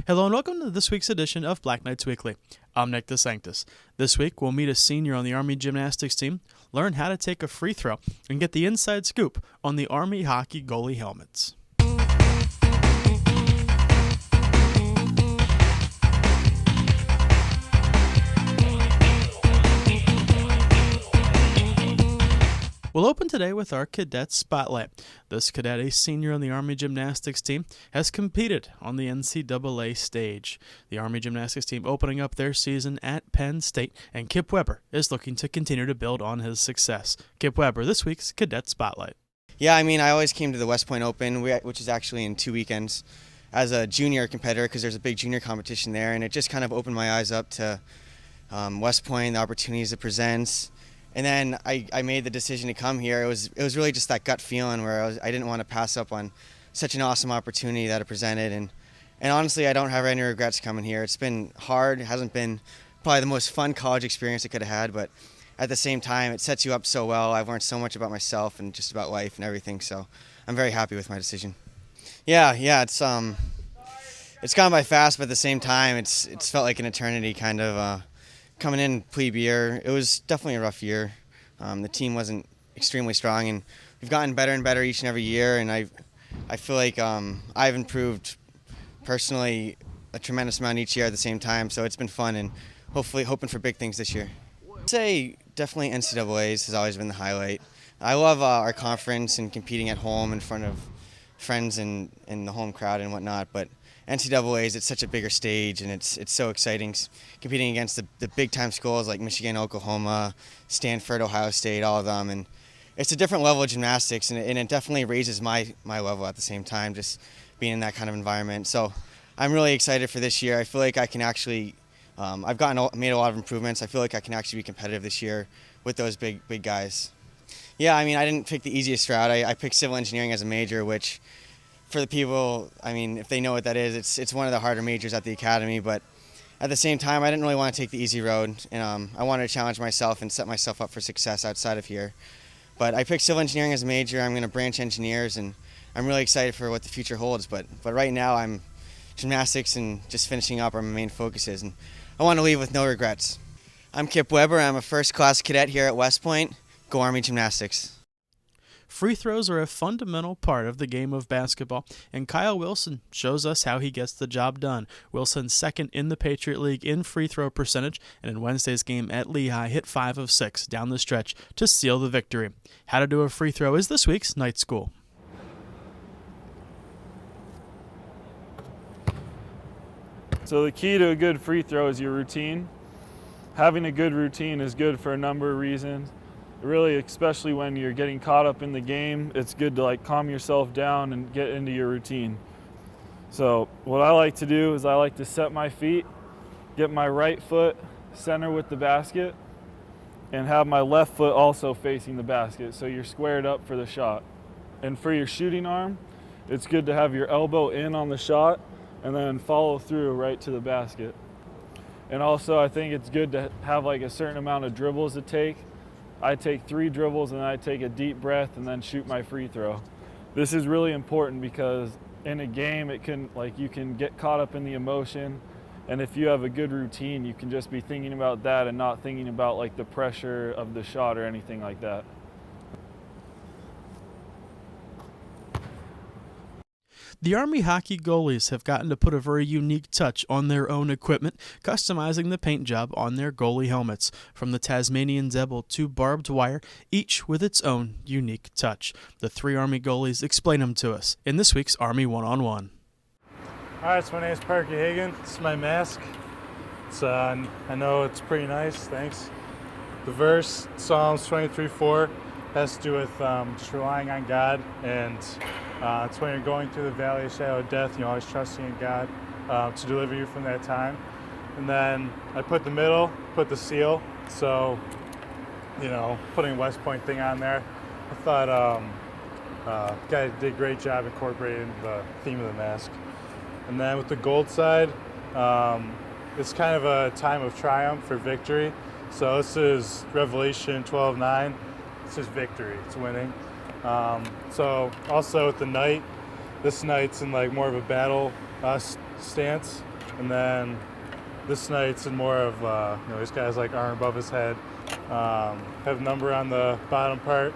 Hello and welcome to this week's edition of Black Knights Weekly. I'm Nick DeSanctis. This week we'll meet a senior on the Army gymnastics team, learn how to take a free throw, and get the inside scoop on the Army hockey goalie helmets. We'll open today with our cadet spotlight. This cadet, a senior on the Army gymnastics team, has competed on the NCAA stage. The Army gymnastics team opening up their season at Penn State, and Kip Weber is looking to continue to build on his success. Kip Weber, this week's cadet spotlight. Yeah, I always came to the West Point Open, which is actually in 2 weekends, as a junior competitor because there's a big junior competition there, and it just kind of opened my eyes up to West Point, the opportunities it presents. And then I made the decision to come here. It was really just that gut feeling where I didn't want to pass up on such an awesome opportunity that it presented. And honestly, I don't have any regrets coming here. It's been hard. It hasn't been probably the most fun college experience I could have had, but at the same time, it sets you up so well. I've learned so much about myself and just about life and everything. So I'm very happy with my decision. Yeah, it's gone by fast, but at the same time, it's felt like an eternity kind of. Coming in plebe year, it was definitely a rough year. The team wasn't extremely strong, and we've gotten better and better each and every year. And I feel like I've improved personally a tremendous amount each year at the same time. So it's been fun, and hopefully hoping for big things this year. I'd say definitely NCAAs has always been the highlight. I love our conference and competing at home in front of friends and the home crowd and whatnot, but NCAAs, it's such a bigger stage, and it's so exciting competing against the big-time schools like Michigan, Oklahoma, Stanford, Ohio State, all of them. And it's a different level of gymnastics, and it definitely raises my level at the same time, just being in that kind of environment. So I'm really excited for this year. I feel like I can actually, I've made a lot of improvements. I feel like I can actually be competitive this year with those big guys. Yeah, I didn't pick the easiest route. I picked civil engineering as a major, which for the people, if they know what that is, it's one of the harder majors at the academy, but at the same time, I didn't really want to take the easy road, and I wanted to challenge myself and set myself up for success outside of here. But I picked civil engineering as a major. I'm going to branch engineers, and I'm really excited for what the future holds, but right now, I'm gymnastics and just finishing up are my main focuses, and I want to leave with no regrets. I'm Kip Weber. I'm a first-class cadet here at West Point. Go Army Gymnastics. Free throws are a fundamental part of the game of basketball, and Kyle Wilson shows us how he gets the job done. Wilson's second in the Patriot League in free throw percentage, and in Wednesday's game at Lehigh hit 5 of 6 down the stretch to seal the victory. How to do a free throw is this week's Night School. So the key to a good free throw is your routine. Having a good routine is good for a number of reasons. Really, especially when you're getting caught up in the game, it's good to calm yourself down and get into your routine. So what I like to do is I like to set my feet, get my right foot center with the basket, and have my left foot also facing the basket, so you're squared up for the shot. And for your shooting arm, it's good to have your elbow in on the shot and then follow through right to the basket. And also I think it's good to have a certain amount of dribbles to take. I take 3 dribbles and I take a deep breath and then shoot my free throw. This is really important because in a game you can get caught up in the emotion, and if you have a good routine, you can just be thinking about that and not thinking about the pressure of the shot or anything like that. The Army hockey goalies have gotten to put a very unique touch on their own equipment, customizing the paint job on their goalie helmets. From the Tasmanian Zebel to barbed wire, each with its own unique touch. The 3 Army goalies explain them to us in this week's Army One-on-One. All right, so my name is Parker Hagan. This is my mask. I know it's pretty nice, thanks. The verse, Psalms 23:4, has to do with just relying on God, and it's when you're going through the valley of shadow of death, always trusting in God to deliver you from that time. And then I put the middle, put the seal, so, putting West Point thing on there. I thought guy did a great job incorporating the theme of the mask. And then with the gold side, it's kind of a time of triumph or victory. So this is Revelation 12:9. This is victory, it's winning. So also with the knight, this knight's in more of a battle stance. And then this night's in more of, these guys like arm above his head. Have a number on the bottom part.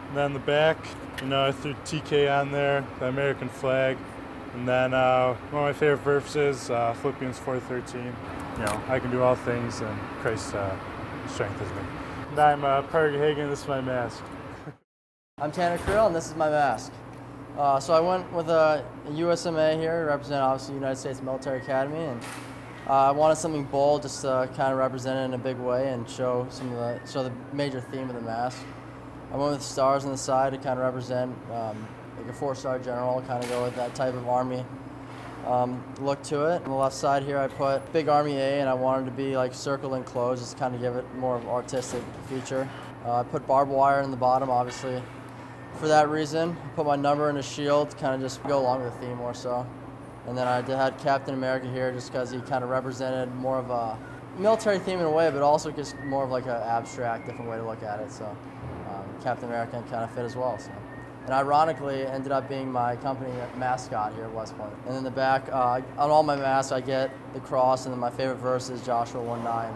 And then the back, I threw TK on there, the American flag. And then one of my favorite verses, Philippians 4:13. I can do all things and Christ strengthens me. And I'm Parker Hagan, this is my mask. I'm Tanner Creel, and this is my mask. So I went with a USMA here to represent, obviously, the United States Military Academy, and I wanted something bold just to kind of represent it in a big way and show the major theme of the mask. I went with stars on the side to kind of represent like a 4-star general, kind of go with that type of Army look to it. On the left side here, I put big Army A, and I wanted to be like circled and closed, just kind of give it more of an artistic feature. I put barbed wire in the bottom, obviously. For that reason, I put my number in a shield, kind of just go along with the theme more so. And then I had Captain America here just because he kind of represented more of a military theme in a way, but also just more of like an abstract, different way to look at it. So Captain America kind of fit as well. So. And ironically, it ended up being my company mascot here at West Point. And in the back, on all my masks, I get the cross, and then my favorite verse is Joshua 1:9.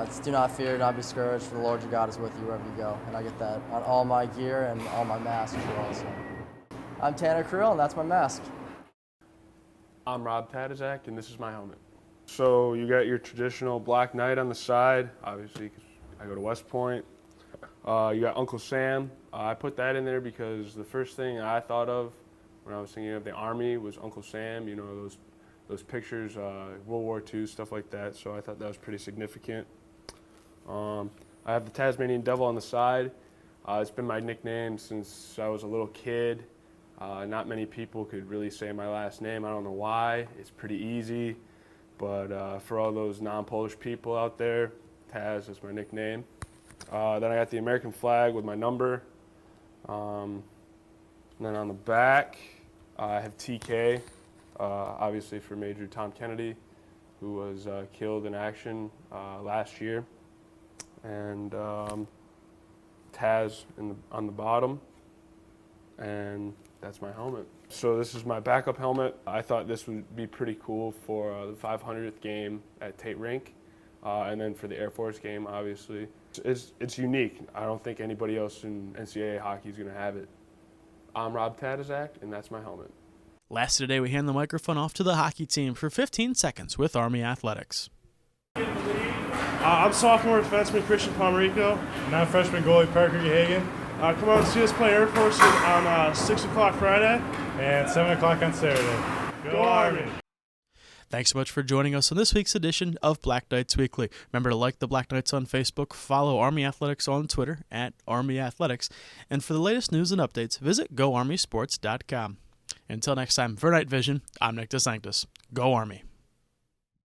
It's do not fear, not be discouraged, for the Lord your God is with you wherever you go. And I get that on all my gear and all my masks as well. So. I'm Tanner Creel, and that's my mask. I'm Rob Tadizak, and this is my helmet. So you got your traditional Black Knight on the side, obviously, because I go to West Point. You got Uncle Sam. I put that in there because the first thing I thought of when I was thinking of the Army was Uncle Sam, those pictures, World War II, stuff like that, so I thought that was pretty significant. I have the Tasmanian Devil on the side. It's been my nickname since I was a little kid. Not many people could really say my last name. I don't know why. It's pretty easy, but for all those non-Polish people out there, Taz is my nickname. Then I got the American flag with my number. And then on the back, I have TK, obviously for Major Tom Kennedy, who was killed in action last year. And Taz on the bottom. And that's my helmet. So this is my backup helmet. I thought this would be pretty cool for the 500th game at Tate Rink, and then for the Air Force game, obviously. It's unique. I don't think anybody else in NCAA hockey is going to have it. I'm Rob Tadizak, and that's my helmet. Last today, we hand the microphone off to the hockey team for 15 seconds with Army Athletics. I'm sophomore defenseman Christian Pomerico. And I'm freshman goalie Parker Hagan. Come out and see us play Air Force on 6 o'clock Friday. And 7 o'clock on Saturday. Go Army! Thanks so much for joining us on this week's edition of Black Knights Weekly. Remember to like the Black Knights on Facebook, follow Army Athletics on Twitter @ArmyAthletics, and for the latest news and updates, visit GoArmySports.com. Until next time, for Night Vision, I'm Nick DeSanctis. Go Army!